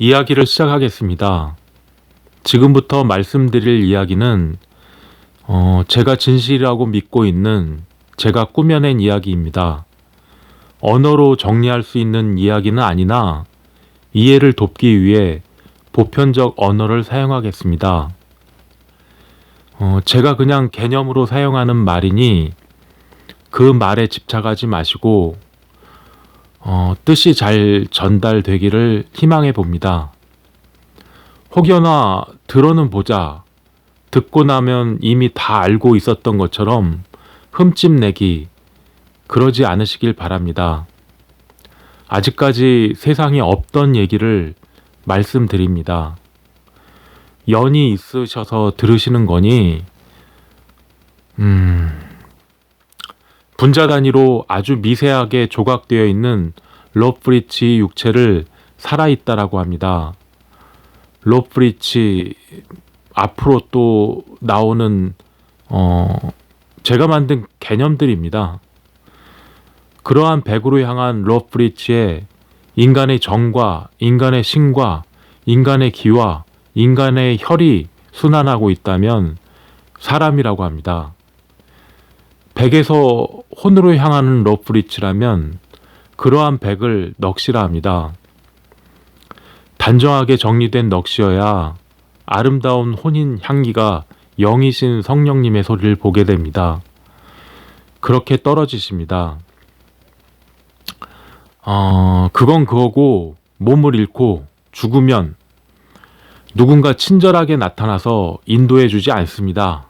이야기를 시작하겠습니다. 지금부터 말씀드릴 이야기는 제가 진실이라고 믿고 있는 제가 꾸며낸 이야기입니다. 언어로 정리할 수 있는 이야기는 아니나 이해를 돕기 위해 보편적 언어를 사용하겠습니다. 제가 그냥 개념으로 사용하는 말이니 그 말에 집착하지 마시고 뜻이 잘 전달되기를 희망해 봅니다. 혹여나 들어는 보자, 듣고 나면 이미 다 알고 있었던 것처럼 흠집내기, 그러지 않으시길 바랍니다. 아직까지 세상에 없던 얘기를 말씀드립니다. 연이 있으셔서 들으시는 거니 분자 단위로 아주 미세하게 조각되어 있는 로프리치 육체를 살아있다라고 합니다. 로프리치 앞으로 또 나오는 제가 만든 개념들입니다. 그러한 백으로 향한 로프리치에 인간의 정과 인간의 신과 인간의 기와 인간의 혈이 순환하고 있다면 사람이라고 합니다. 백에서 혼으로 향하는 로프리치라면 그러한 백을 넋이라 합니다. 단정하게 정리된 넋이어야 아름다운 혼인 향기가 영이신 성령님의 소리를 보게 됩니다. 그렇게 떨어지십니다. 그건 그거고 몸을 잃고 죽으면 누군가 친절하게 나타나서 인도해 주지 않습니다.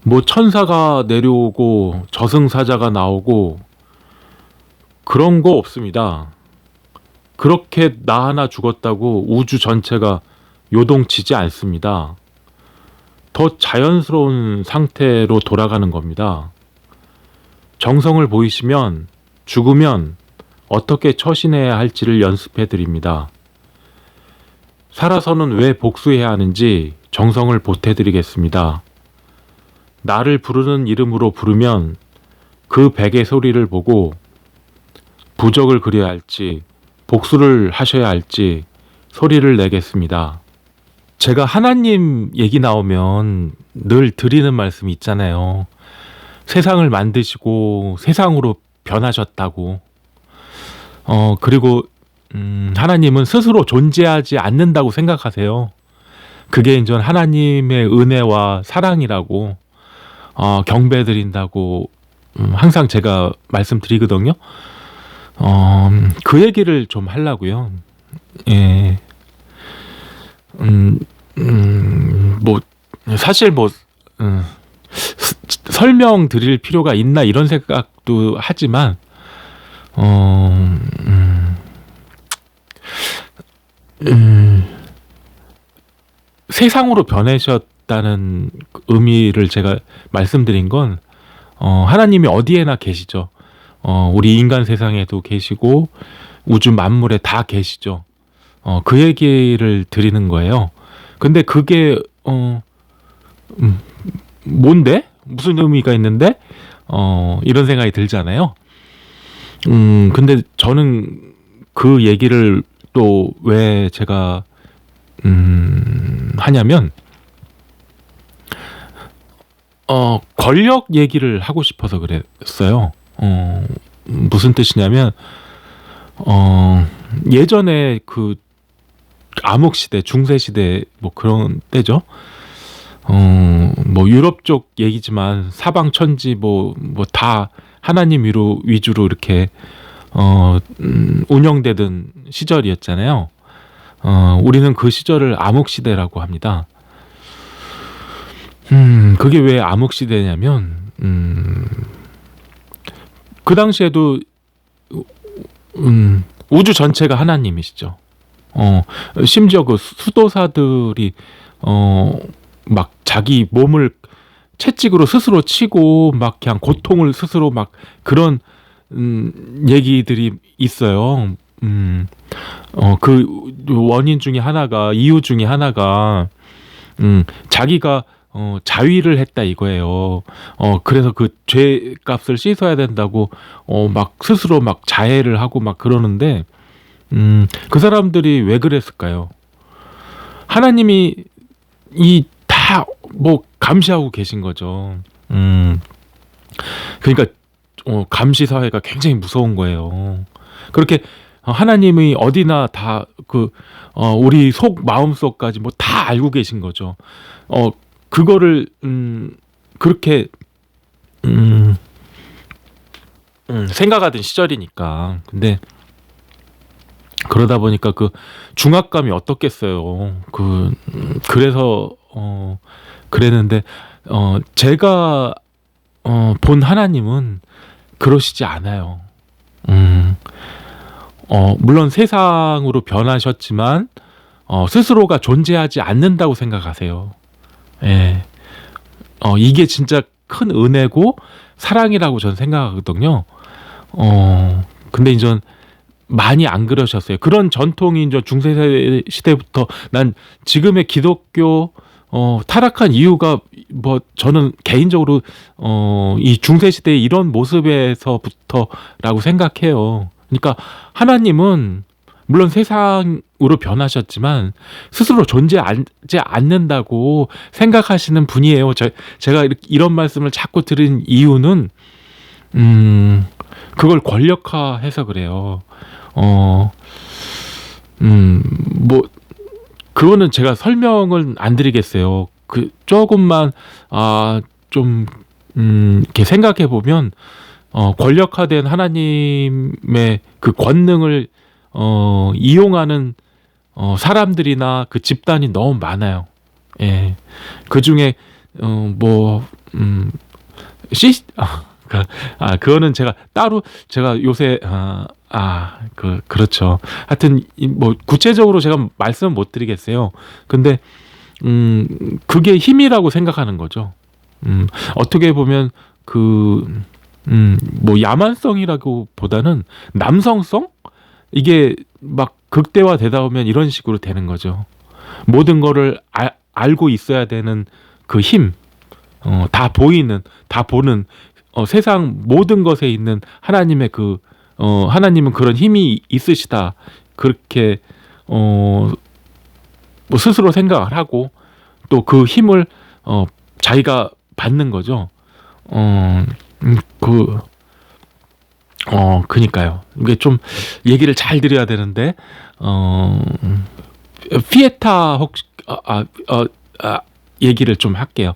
뭐 천사가 내려오고 저승사자가 나오고 그런 거 없습니다. 그렇게 나 하나 죽었다고 우주 전체가 요동치지 않습니다. 더 자연스러운 상태로 돌아가는 겁니다. 정성을 보이시면 죽으면 어떻게 처신해야 할지를 연습해 드립니다. 살아서는 왜 복수해야 하는지 정성을 보태 드리겠습니다. 나를 부르는 이름으로 부르면 그 백의 소리를 보고 부적을 그려야 할지 복수를 하셔야 할지 소리를 내겠습니다. 제가 하나님 얘기 나오면 늘 드리는 말씀이 있잖아요. 세상을 만드시고 세상으로 변하셨다고. 그리고 하나님은 스스로 존재하지 않는다고 생각하세요. 그게 이제 하나님의 은혜와 사랑이라고 경배드린다고 항상 제가 말씀드리거든요. 그 얘기를 좀 하려고요. 예. 뭐 사실 뭐 설명드릴 필요가 있나 이런 생각도 하지만 세상으로 변하셨다는 의미를 제가 말씀드린 건 하나님이 어디에나 계시죠. 우리 인간 세상에도 계시고 우주 만물에 다 계시죠. 그 얘기를 드리는 거예요. 근데 그게 뭔데? 무슨 의미가 있는데? 이런 생각이 들잖아요. 근데 저는 그 얘기를 또 왜 제가 하냐면 권력 얘기를 하고 싶어서 그랬어요. 무슨 뜻이냐면 예전에 그 암흑시대, 중세시대 뭐 그런 때죠. 뭐 유럽 쪽 얘기지만 사방천지 뭐 다 하나님 위주로 이렇게 운영되던 시절이었잖아요. 우리는 그 시절을 암흑시대라고 합니다. 그게 왜 암흑시대냐면 그 당시에도 우주 전체가 하나님이시죠. 심지어 그 수도사들이 막 자기 몸을 채찍으로 스스로 치고 막 그냥 고통을 스스로 막 그런 얘기들이 있어요. 그 원인 중에 하나가, 이유 중에 하나가 자기가 자위를 했다 이거예요. 그래서 그 죄값을 씻어야 된다고 막 스스로 막 자해를 하고 막 그러는데 그 사람들이 왜 그랬을까요? 하나님이 이 다 뭐 감시하고 계신 거죠. 그러니까 감시 사회가 굉장히 무서운 거예요. 그렇게 하나님이 어디나 다 우리 속 마음속까지 뭐 다 알고 계신 거죠. 그거를 그렇게 생각하던 시절이니까. 근데 그러다 보니까 그 중압감이 어떻겠어요. 그래서 그랬는데 제가 본 하나님은 그러시지 않아요. 물론 세상으로 변하셨지만 스스로가 존재하지 않는다고 생각하세요. 예. 이게 진짜 큰 은혜고 사랑이라고 저는 생각하거든요. 근데 이제 많이 안 그러셨어요. 그런 전통이 이제 중세 시대부터 난 지금의 기독교 타락한 이유가 뭐 저는 개인적으로 이 중세 시대의 이런 모습에서부터라고 생각해요. 그러니까 하나님은 물론 세상으로 변하셨지만 스스로 존재하지 않는다고 생각하시는 분이에요. 제가 이런 말씀을 자꾸 드린 이유는 그걸 권력화해서 그래요. 뭐 그거는 제가 설명을 안 드리겠어요. 조금만 좀 이렇게 생각해 보면 권력화된 하나님의 그 권능을 이용하는 사람들이나 그 집단이 너무 많아요. 예. 그 중에 그거는 제가 따로 제가 요새 그렇죠. 하여튼 뭐 구체적으로 제가 말씀은 못 드리겠어요. 근데 그게 힘이라고 생각하는 거죠. 어떻게 보면 뭐 야만성이라고 보다는 남성성? 이게 막 극대화되다 보면 이런 식으로 되는 거죠. 모든 거를 알고 있어야 되는 그 힘, 다 보이는, 다 보는 세상 모든 것에 있는 하나님의 하나님은 그런 힘이 있으시다. 그렇게 뭐 스스로 생각을 하고 또 그 힘을 자기가 받는 거죠. 그니까요. 이게 좀 얘기를 잘 드려야 되는데, 피에타 혹시, 얘기를 좀 할게요.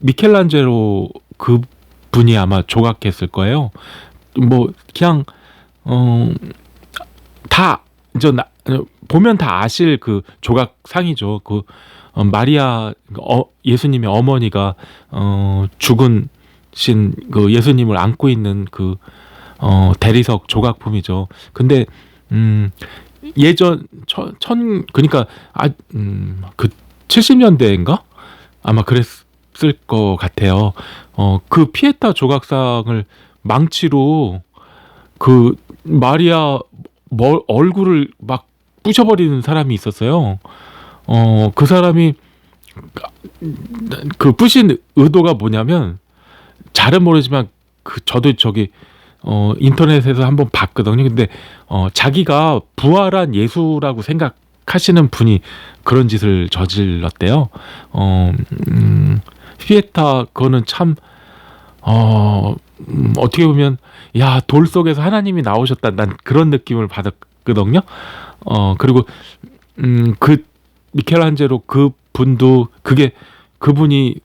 미켈란젤로 그 분이 아마 조각했을 거예요. 뭐, 그냥, 보면 다 아실 그 조각상이죠. 마리아, 예수님의 어머니가, 죽은 그 예수님을 안고 있는 대리석 조각품이죠. 근데 예전 그러니까 70년대인가 아마 그랬을 것 같아요. 그 피에타 조각상을 망치로 마리아 얼굴을 막 부셔버리는 사람이 있었어요. 그 사람이 그 부신 의도가 뭐냐면, 잘은 모르지만 저도 인터넷에서 한번 봤거든요. 근데 자기가 부활한 예수라고 생각하시는 분이 그런 짓을 저질렀대요. 피에타 그거는 참 어떻게 보면 야, 돌 속에서 하나님이 나오셨다, 난 그런 느낌을 받았거든요. 그리고 미켈란젤로 그분도 그분이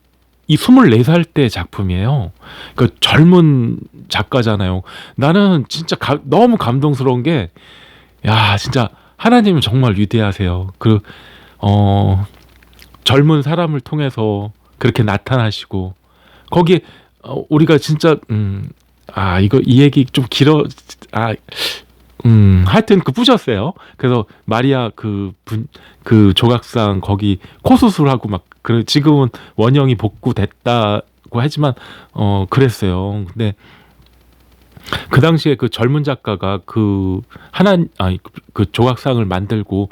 이 24살 때 작품이에요. 그 젊은 작가잖아요. 나는 진짜 너무 감동스러운 게, 야, 진짜 하나님은 정말 위대하세요. 젊은 사람을 통해서 그렇게 나타나시고, 거기에 우리가 진짜 이 얘기 좀 길어. 하여튼 부셨어요. 그래서 마리아 그 조각상 거기 코 수술하고 막 지금은 원형이 복구됐다고 하지만 그랬어요. 근데 그 당시에 그 젊은 작가가 그 조각상을 만들고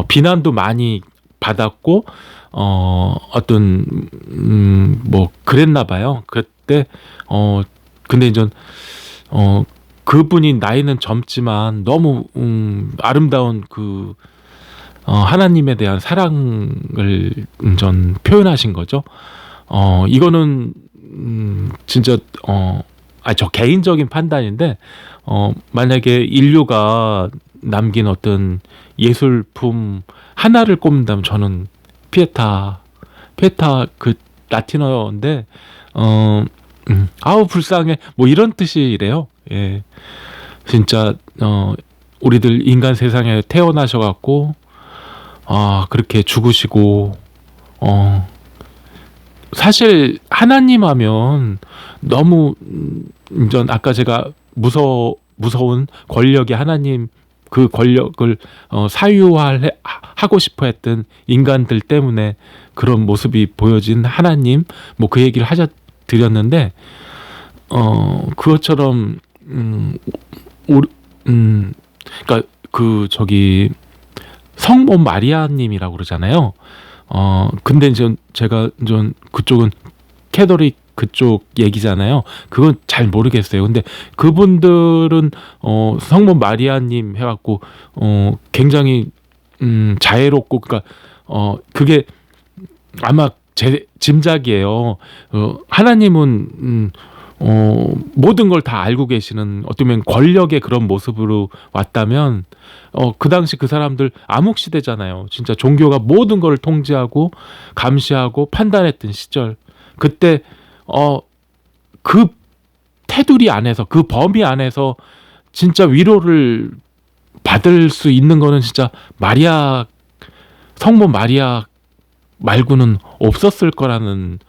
비난도 많이 받았고 어떤 뭐 그랬나 봐요. 그때 근데 이제 그분이 나이는 젊지만 너무 아름다운 하나님에 대한 사랑을 전 표현하신 거죠. 이거는 진짜 저 개인적인 판단인데 만약에 인류가 남긴 어떤 예술품 하나를 꼽는다면 저는 피에타 그 라틴어인데 아우 불쌍해 뭐 이런 뜻이래요. 예. 진짜 우리들 인간 세상에 태어나셔갖고 그렇게 죽으시고 사실 하나님 하면 너무 전 아까 제가 무서운 권력의 하나님 그 권력을 사유하고 싶어 했던 인간들 때문에 그런 모습이 보여진 하나님 뭐 그 얘기를 드렸는데 그것처럼 그러니까 성모 마리아님이라고 그러잖아요. 근데 이제 제가 그쪽은 캐톨릭 그쪽 얘기잖아요. 그건 잘 모르겠어요. 근데 그분들은 성모 마리아님 해갖고 굉장히 자애롭고 그러니까 그게 아마 제 짐작이에요. 하나님은 모든 걸 다 알고 계시는 어쩌면 권력의 그런 모습으로 왔다면 그 당시 그 사람들 암흑시대잖아요. 진짜 종교가 모든 걸 통제하고 감시하고 판단했던 시절. 그때 그 테두리 안에서 그 범위 안에서 진짜 위로를 받을 수 있는 거는 진짜 성모 마리아 말고는 없었을 거라는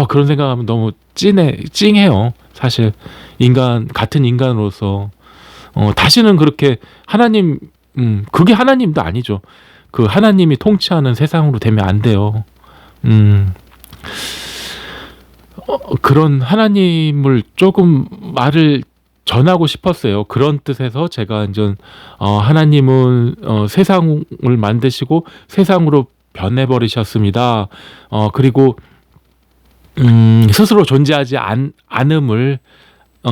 그런 생각하면 너무 찡해요. 사실 같은 인간으로서 다시는 그렇게 하나님 그게 하나님도 아니죠. 그 하나님이 통치하는 세상으로 되면 안 돼요. 그런 하나님을 조금 말을 전하고 싶었어요. 그런 뜻에서 제가 이제 하나님은 세상을 만드시고 세상으로 변해버리셨습니다. 그리고 스스로 존재하지 않음을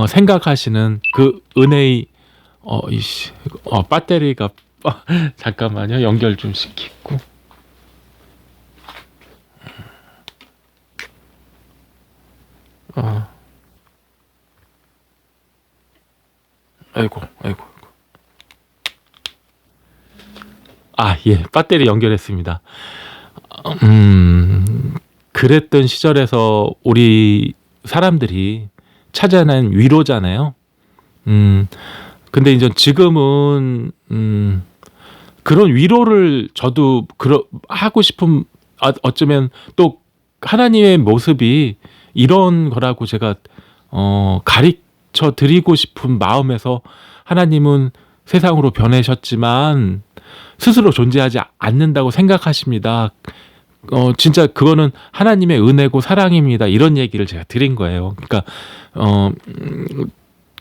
생각하시는 그 은혜의 배터리가 잠깐만요. 연결 좀 시키고. 아이고. 예, 배터리 연결했습니다. 그랬던 시절에서 우리 사람들이 찾아낸 위로잖아요. 근데 이제 지금은 그런 위로를 저도 하고 싶은 어쩌면 또 하나님의 모습이 이런 거라고 제가 가르쳐 드리고 싶은 마음에서 하나님은 세상으로 변하셨지만 스스로 존재하지 않는다고 생각하십니다. 진짜 그거는 하나님의 은혜고 사랑입니다. 이런 얘기를 제가 드린 거예요. 그러니까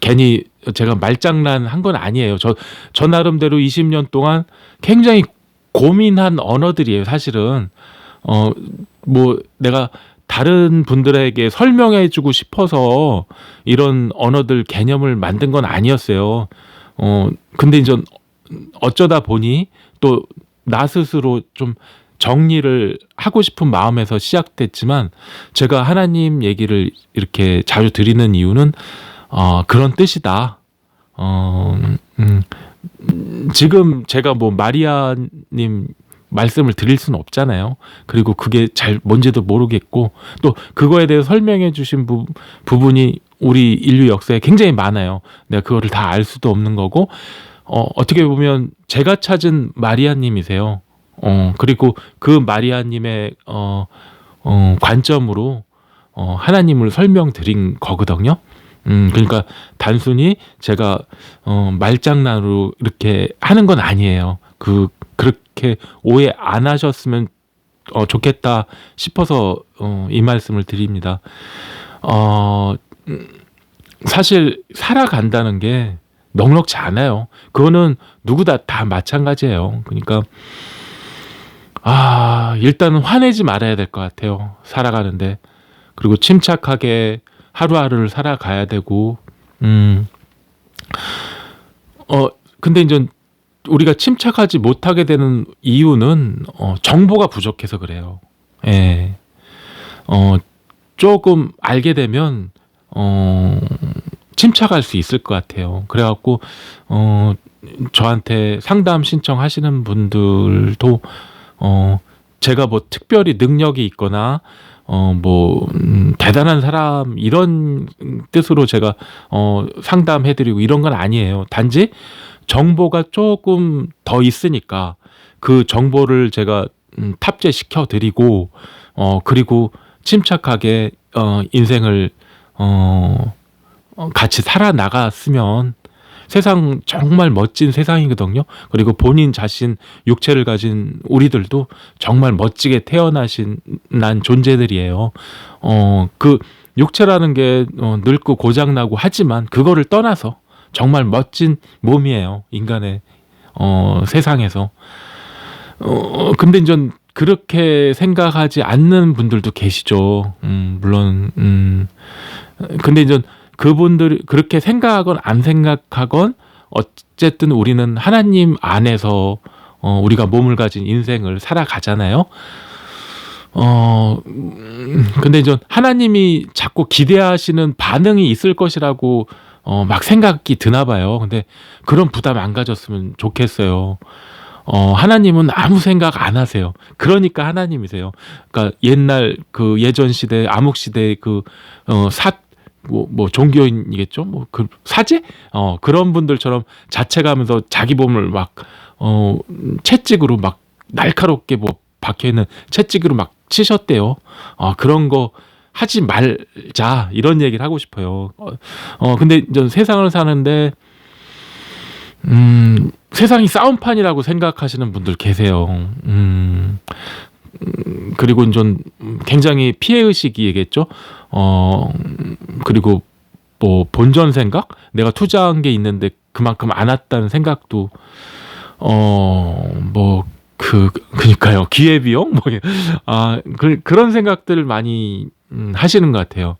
괜히 제가 말장난 한 건 아니에요. 저 나름대로 20년 동안 굉장히 고민한 언어들이에요. 사실은 뭐 내가 다른 분들에게 설명해 주고 싶어서 이런 언어들 개념을 만든 건 아니었어요. 근데 이제 어쩌다 보니 또 나 스스로 좀 정리를 하고 싶은 마음에서 시작됐지만 제가 하나님 얘기를 이렇게 자주 드리는 이유는 그런 뜻이다. 지금 제가 뭐 마리아님 말씀을 드릴 수는 없잖아요. 그리고 그게 잘 뭔지도 모르겠고 또 그거에 대해 설명해 주신 부분이 우리 인류 역사에 굉장히 많아요. 내가 그거를 다 알 수도 없는 거고 어떻게 보면 제가 찾은 마리아님이세요. 그리고 그 마리아님의 관점으로 하나님을 설명드린 거거든요. 그러니까 단순히 제가 말장난으로 이렇게 하는 건 아니에요. 그렇게 오해 안 하셨으면 좋겠다 싶어서 이 말씀을 드립니다. 사실 살아간다는 게 넉넉지 않아요. 그거는 누구나 다 마찬가지예요. 그러니까 일단은 화내지 말아야 될 것 같아요. 살아가는데. 그리고 침착하게 하루하루를 살아가야 되고 근데 이제 우리가 침착하지 못하게 되는 이유는 정보가 부족해서 그래요. 예. 조금 알게 되면 침착할 수 있을 것 같아요. 그래갖고 저한테 상담 신청하시는 분들도 제가 뭐 특별히 능력이 있거나 뭐 대단한 사람 이런 뜻으로 제가 상담해드리고 이런 건 아니에요. 단지 정보가 조금 더 있으니까 그 정보를 제가 탑재시켜 드리고 그리고 침착하게 인생을 같이 살아나갔으면 세상 정말 멋진 세상이거든요. 그리고 본인 자신 육체를 가진 우리들도 정말 멋지게 태어나신 난 존재들이에요. 그 육체라는 게 늙고 고장나고 하지만 그거를 떠나서 정말 멋진 몸이에요. 인간의 세상에서. 근데 이제 그렇게 생각하지 않는 분들도 계시죠. 물론 근데 이제 그분들이 그렇게 생각하건 안 생각하건 어쨌든 우리는 하나님 안에서 우리가 몸을 가진 인생을 살아가잖아요. 근데 이제 하나님이 자꾸 기대하시는 반응이 있을 것이라고 막 생각이 드나 봐요. 근데 그런 부담 안 가졌으면 좋겠어요. 하나님은 아무 생각 안 하세요. 그러니까 하나님이세요. 그러니까 옛날 그 예전 시대 암흑 시대 그 종교인이겠죠. 뭐 그 사제? 그런 분들처럼 자책하면서 자기 몸을 막 채찍으로 막 날카롭게 뭐 박혀 있는 채찍으로 막 치셨대요. 그런 거 하지 말자 이런 얘기를 하고 싶어요. 근데 전 세상을 사는데 세상이 싸움판이라고 생각하시는 분들 계세요. 그리고 좀 굉장히 피해의식이겠죠. 그리고 뭐 본전 생각? 내가 투자한 게 있는데 그만큼 안 왔다는 생각도 그니까요. 기회비용? 그런 생각들을 많이 하시는 것 같아요.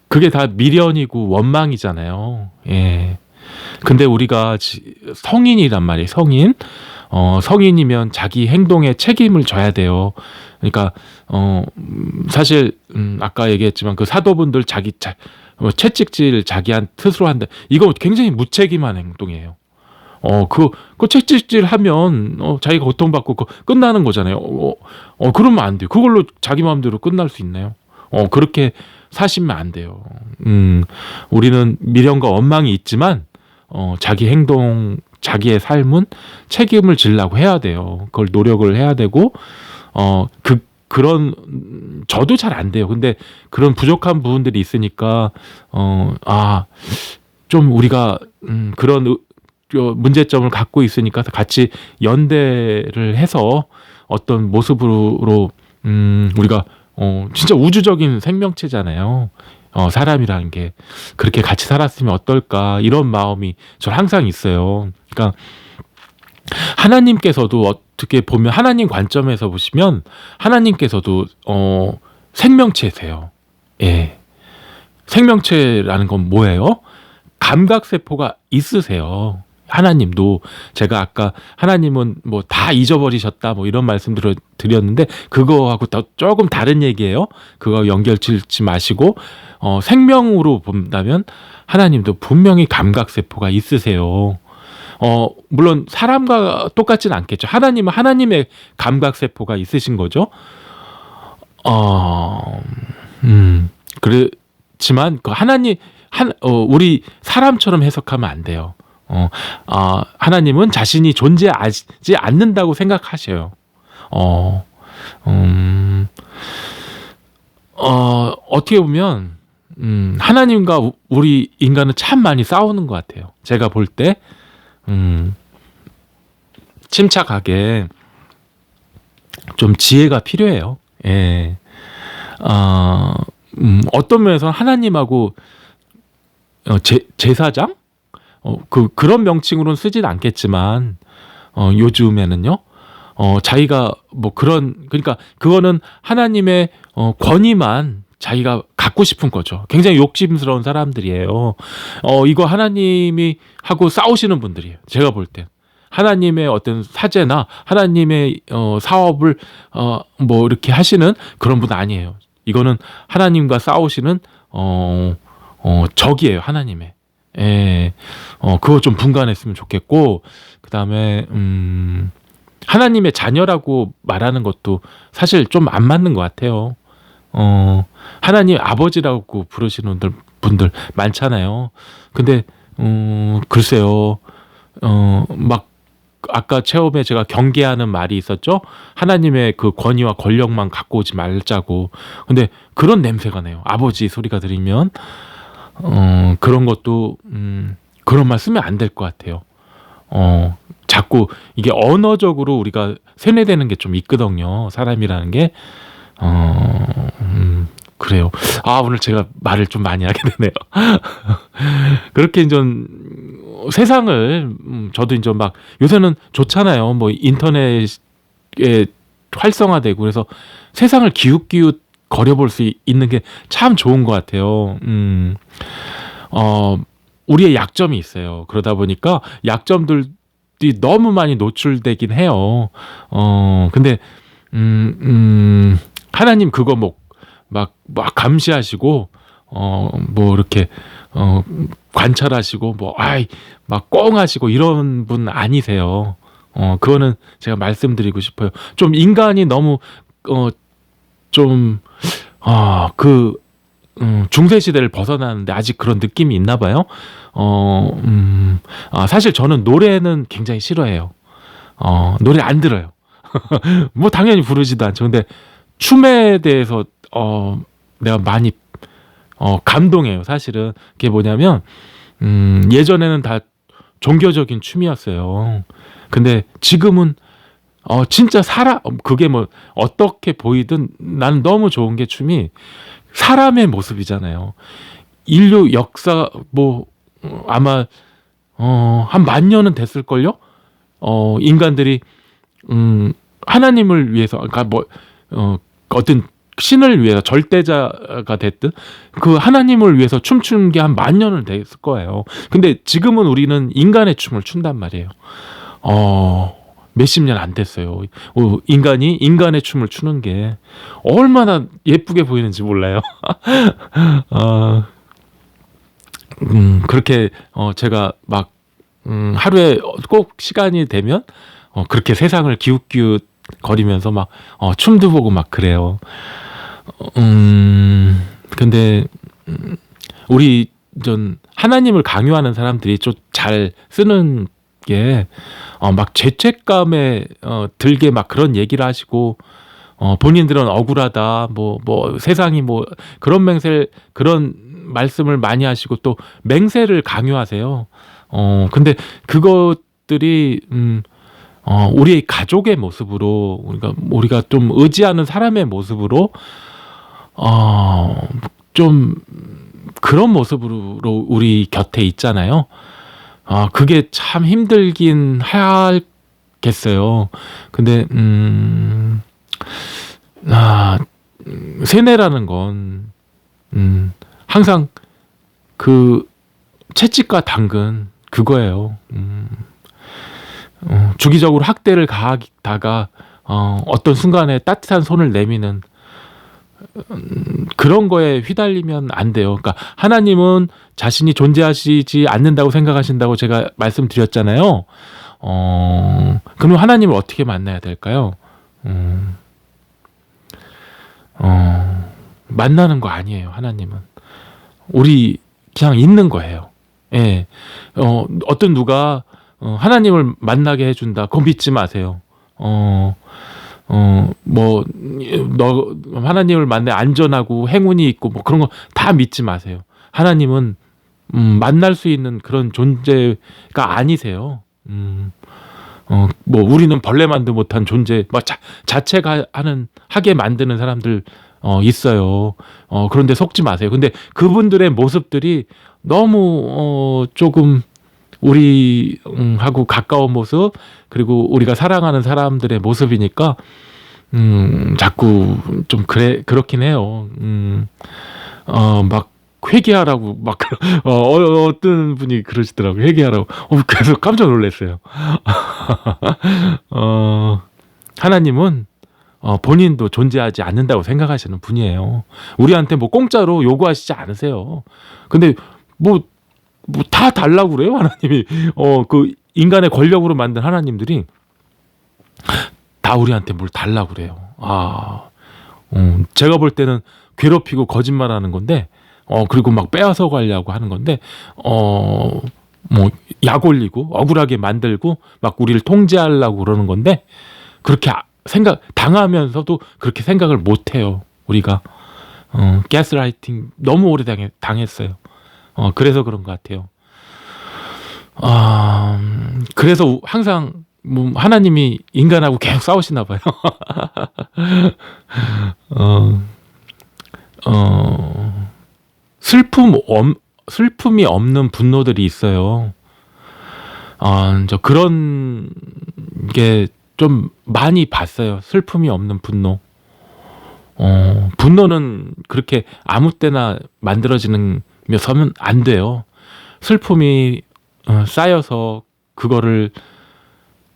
그게 다 미련이고 원망이잖아요. 예. 근데 우리가 성인이란 말이에요. 성인. 성인이면 자기 행동에 책임을 져야 돼요. 그러니까 사실 아까 얘기했지만 그 사도분들 채찍질 자기한 뜻으로 한다. 이거 굉장히 무책임한 행동이에요. 그 채찍질 하면 자기가 고통받고 끝나는 거잖아요. 그러면 안 돼요. 그걸로 자기 마음대로 끝날 수 있나요? 그렇게 사시면 안 돼요. 우리는 미련과 원망이 있지만 자기 행동, 자기의 삶은 책임을 지려고 해야 돼요. 그걸 노력을 해야 되고 그런 저도 잘 안 돼요. 근데 그런 부족한 부분들이 있으니까 좀 우리가 그런 문제점을 갖고 있으니까 같이 연대를 해서 어떤 모습으로 우리가 진짜 우주적인 생명체잖아요. 사람이라는 게 그렇게 같이 살았으면 어떨까 이런 마음이 전 항상 있어요. 그러니까 하나님께서도 어떻게 보면 하나님 관점에서 보시면 하나님께서도 생명체세요. 예. 생명체라는 건 뭐예요? 감각세포가 있으세요. 하나님도 제가 아까 하나님은 뭐 다 잊어버리셨다 뭐 이런 말씀 드렸는데 그거하고 조금 다른 얘기예요. 그거 연결 짓지 마시고 생명으로 본다면 하나님도 분명히 감각세포가 있으세요. 물론 사람과 똑같진 않겠죠. 하나님은 하나님의 감각세포가 있으신 거죠. 그렇지만 그 하나님 우리 사람처럼 해석하면 안 돼요. 하나님은 자신이 존재하지 않는다고 생각하셔요. 어떻게 보면 하나님과 우리 인간은 참 많이 싸우는 것 같아요. 제가 볼 때 침착하게 좀 지혜가 필요해요. 예. 어떤 면에서 하나님하고 제사장? 그런 명칭으로는 쓰진 않겠지만 요즘에는요. 자기가 뭐 그러니까 그거는 하나님의 권위만 자기가 갖고 싶은 거죠. 굉장히 욕심스러운 사람들이에요. 이거 하나님이 하고 싸우시는 분들이에요. 제가 볼 땐. 하나님의 어떤 사제나 하나님의 사업을 뭐 이렇게 하시는 그런 분 아니에요. 이거는 하나님과 싸우시는 적이에요. 하나님의. 예. 그거 좀 분간했으면 좋겠고, 그 다음에 하나님의 자녀라고 말하는 것도 사실 좀 안 맞는 것 같아요. 하나님 아버지라고 부르시는 분들 많잖아요. 근데 글쎄요, 막 아까 처음에 제가 경계하는 말이 있었죠. 하나님의 그 권위와 권력만 갖고 오지 말자고. 근데 그런 냄새가 나요. 아버지 소리가 들리면 그런 것도 그런 말 쓰면 안 될 것 같아요. 자꾸 이게 언어적으로 우리가 세뇌되는 게 좀 있거든요. 사람이라는 게. 그래요. 오늘 제가 말을 좀 많이 하게 되네요. 그렇게 좀 세상을 저도 이제 막 요새는 좋잖아요. 뭐 인터넷에 활성화되고 그래서 세상을 기웃기웃 거려볼 수 있는 게 참 좋은 것 같아요. 우리의 약점이 있어요. 그러다 보니까 약점들이 너무 많이 노출되긴 해요. 근데 하나님 그거 막 감시하시고 뭐 이렇게 관찰하시고 막 꽁하시고 이런 분 아니세요. 그거는 제가 말씀드리고 싶어요. 좀 인간이 너무 중세 시대를 벗어나는데 아직 그런 느낌이 있나 봐요. 사실 저는 노래는 굉장히 싫어해요. 노래 안 들어요. 뭐 당연히 부르지도 않죠. 근데 춤에 대해서 내가 많이 감동해요. 사실은 그게 뭐냐면 예전에는 다 종교적인 춤이었어요. 근데 지금은 진짜 그게 뭐 어떻게 보이든 나는 너무 좋은 게 춤이 사람의 모습이잖아요. 인류 역사 뭐 아마 한 10,000년은 됐을걸요. 인간들이 하나님을 위해서, 그러니까 뭐 어떤 신을 위해서 절대자가 됐든 그 하나님을 위해서 춤춘 게 한 10,000년은 됐을 거예요. 근데 지금은 우리는 인간의 춤을 춘단 말이에요. 몇십 년 안 됐어요. 인간이 인간의 춤을 추는 게 얼마나 예쁘게 보이는지 몰라요. 그렇게 제가 막 하루에 꼭 시간이 되면 그렇게 세상을 기웃기웃 거리면서 막 춤도 보고 막 그래요. 근데 우리 하나님을 강요하는 사람들이 좀 잘 쓰는 게 막 죄책감에 들게 막 그런 얘기를 하시고 본인들은 억울하다 뭐 세상이 뭐 그런 말씀을 많이 하시고 또 맹세를 강요하세요. 근데 그것들이 우리 가족의 모습으로 우리가 좀 의지하는 사람의 모습으로 좀 그런 모습으로 우리 곁에 있잖아요. 그게 참 힘들긴 하겠어요. 근데 세뇌라는 건 항상 그 채찍과 당근 그거예요. 주기적으로 학대를 가하다가 어떤 순간에 따뜻한 손을 내미는 그런 거에 휘달리면 안 돼요. 그러니까 하나님은 자신이 존재하시지 않는다고 생각하신다고 제가 말씀드렸잖아요. 그럼 하나님을 어떻게 만나야 될까요? 만나는 거 아니에요. 하나님은 우리 그냥 있는 거예요. 예. 어떤 누가 하나님을 만나게 해준다. 그거 믿지 마세요. 너 하나님을 만나 안전하고 행운이 있고 뭐 그런 거 다 믿지 마세요. 하나님은 만날 수 있는 그런 존재가 아니세요. 뭐 우리는 벌레만도 못한 존재, 뭐 자체가 하게 만드는 사람들 있어요. 그런데 속지 마세요. 근데 그분들의 모습들이 너무 조금 우리하고 가까운 모습, 그리고 우리가 사랑하는 사람들의 모습이니까 자꾸 좀 그렇긴 해요. 막 회개하라고 막 어떤 분이 그러시더라고요. 회개하라고. 그래서 깜짝 놀랐어요. 하나님은 본인도 존재하지 않는다고 생각하시는 분이에요. 우리한테 뭐 공짜로 요구하시지 않으세요. 근데 뭐 다 달라고 그래요, 하나님이. 그 인간의 권력으로 만든 하나님들이 다 우리한테 뭘 달라고 그래요. 제가 볼 때는 괴롭히고 거짓말하는 건데, 그리고 막 빼앗아 가려고 하는 건데, 뭐 약 올리고 억울하게 만들고 막 우리를 통제하려고 그러는 건데, 그렇게 당하면서도 그렇게 생각을 못 해요. 우리가 가스라이팅 너무 오래 당했어요. 그래서 그런 것 같아요. 그래서 항상 뭐 하나님이 인간하고 계속 싸우시나 봐요. 슬픔이 없는 분노들이 있어요. 저 그런 게 좀 많이 봤어요. 슬픔이 없는 분노. 분노는 그렇게 아무 때나 만들어지는 서면 안 돼요. 슬픔이 쌓여서 그거를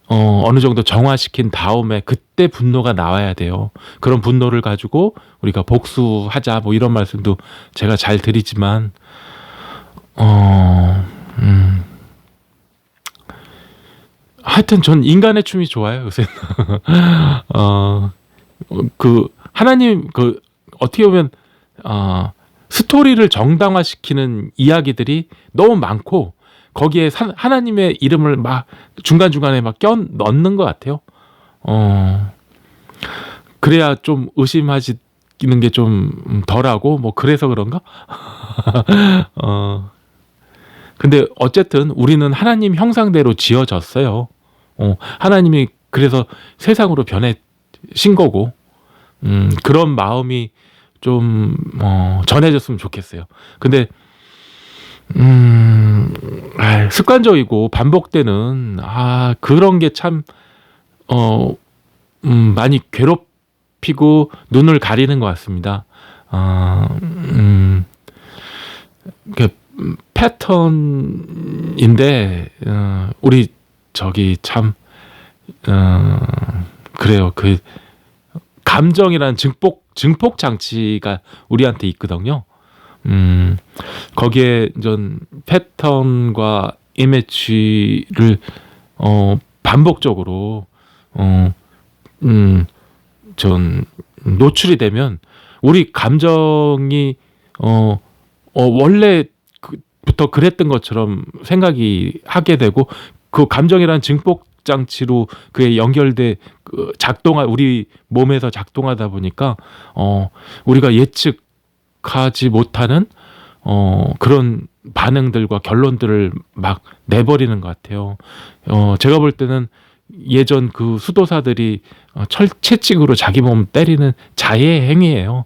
어느 정도 정화시킨 다음에 그때 분노가 나와야 돼요. 그런 분노를 가지고 우리가 복수하자 뭐 이런 말씀도 제가 잘 드리지만 하여튼 전 인간의 춤이 좋아요, 요새. 그 하나님 어떻게 보면 스토리를 정당화시키는 이야기들이 너무 많고 거기에 하나님의 이름을 막 중간중간에 막 넣는 것 같아요. 그래야 좀 의심하시는 게 좀 덜하고 뭐 그래서 그런가? 근데 어쨌든 우리는 하나님 형상대로 지어졌어요. 하나님이 그래서 세상으로 변해신 거고 그런 마음이 좀 전해졌으면 좋겠어요. 근데 습관적이고 반복되는 그런 게 참 많이 괴롭히고 눈을 가리는 것 같습니다. 패턴인데 우리 저기 참 그래요. 그 감정이라는 증폭 장치가 우리한테 있거든요. 거기에 전 패턴과 이미지를 반복적으로 전 노출이 되면 우리 감정이 원래부터 그랬던 것처럼 생각이 하게 되고 그 감정이라는 증폭 장치로 그에 연결돼 우리 몸에서 작동하다 보니까 우리가 예측하지 못하는 그런 반응들과 결론들을 막 내버리는 것 같아요. 제가 볼 때는 예전 그 수도사들이 채찍으로 자기 몸 때리는 자해 행위예요.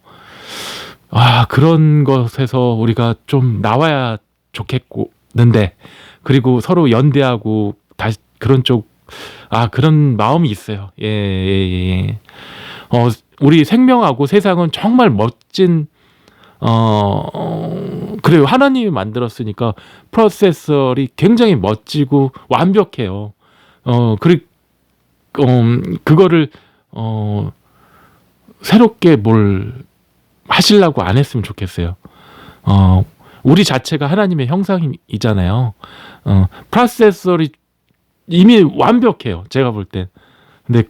그런 것에서 우리가 좀 나와야 좋겠는데 그리고 서로 연대하고 다시 그런 그런 마음이 있어요. 예. 우리 생명하고 세상은 정말 멋진 그래요. 하나님이 만들었으니까 프로세서리 굉장히 멋지고 완벽해요. 그거를 새롭게 뭘 하시려고 안 했으면 좋겠어요. 우리 자체가 하나님의 형상이잖아요. 프로세서리 이미 완벽해요. 제가 볼 땐. 근데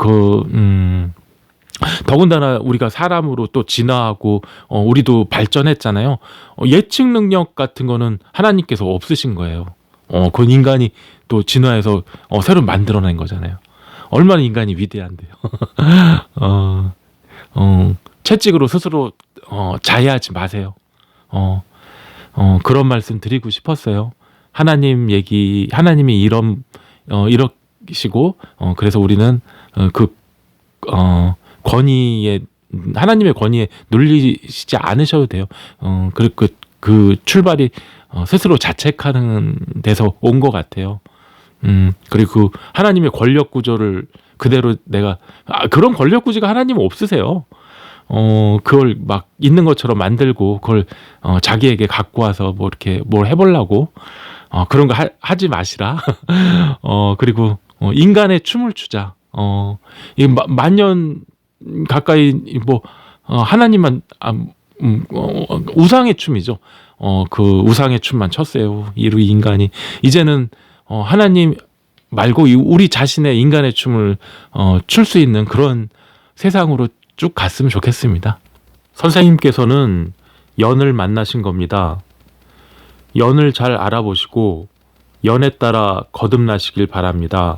더군다나 우리가 사람으로 또 진화하고 우리도 발전했잖아요. 예측 능력 같은 거는 하나님께서 없으신 거예요. 그건 인간이 또 진화해서 새로 만들어낸 거잖아요. 얼마나 인간이 위대한데요. 채찍으로 스스로 자해하지 마세요. 그런 말씀 드리고 싶었어요. 하나님이 이러시고 그래서 우리는 하나님의 권위에 눌리시지 않으셔도 돼요. 그리고 그 출발이 스스로 자책하는 데서 온 것 같아요. 그리고 그 하나님의 권력 구조를 그대로 내가 그런 권력 구조가 하나님은 없으세요. 그걸 막 있는 것처럼 만들고 그걸 자기에게 갖고 와서 뭐 이렇게 뭘 해보려고 그런 거 하지 마시라. 그리고 인간의 춤을 추자. 이 만년 가까이 뭐 하나님만 우상의 춤이죠. 그 우상의 춤만 췄어요. 이 인간이 이제는 하나님 말고 우리 자신의 인간의 춤을 출 수 있는 그런 세상으로 쭉 갔으면 좋겠습니다. 선생님께서는 연을 만나신 겁니다. 연을 잘 알아보시고 연에 따라 거듭나시길 바랍니다.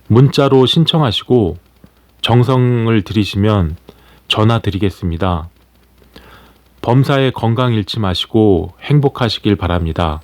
문자로 신청하시고 정성을 들이시면 전화 드리겠습니다. 범사에 건강 잃지 마시고 행복하시길 바랍니다.